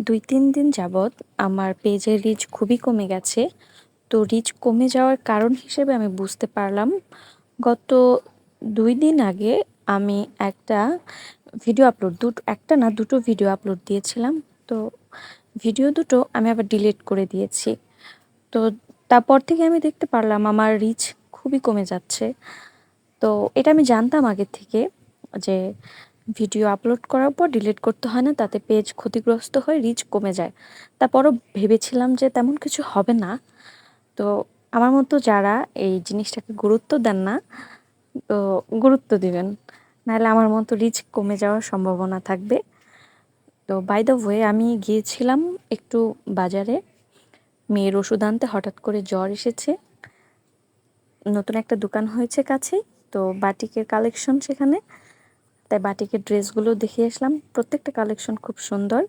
২-৩ দিন যাবৎ আমার পেজের রিচ খুবই কমে গেছে। তো রিচ কমে যাওয়ার কারণ হিসেবে আমি বুঝতে পারলাম, গত ২ দিন আগে আমি একটা ভিডিও আপলোড একটা না দুটো ভিডিও আপলোড দিয়েছিলাম। তো ভিডিও দুটো আমি আবার ডিলিট করে দিয়েছি। তো তারপর থেকে আমি দেখতে পারলাম আমার রিচ খুবই কমে যাচ্ছে। তো এটা আমি জানতাম আগের থেকে যে ভিডিও আপলোড করার পর ডিলিট করতে হয় না, তাতে পেজ ক্ষতিগ্রস্ত হয়ে রিচ কমে যায়। তারপরও ভেবেছিলাম যে তেমন কিছু হবে না। তো আমার মতো যারা এই জিনিসটাকে গুরুত্ব দেন না, তো গুরুত্ব দিবেন। নাহলে আমার মতো রিচ কমে যাওয়ার সম্ভাবনা থাকবে। তো বাই দ্য ওয়ে আমি গিয়েছিলাম একটু বাজারে মেয়ের ওষুধ আনতে, হঠাৎ করে জ্বর এসেছে। নতুন একটা দোকান হয়েছে কাছেই, তো বাটিকের কালেকশন সেখানে। তাই বাটিকের ড্রেসগুলো দেখে আসলাম। প্রত্যেকটা কালেকশন খুব সুন্দর।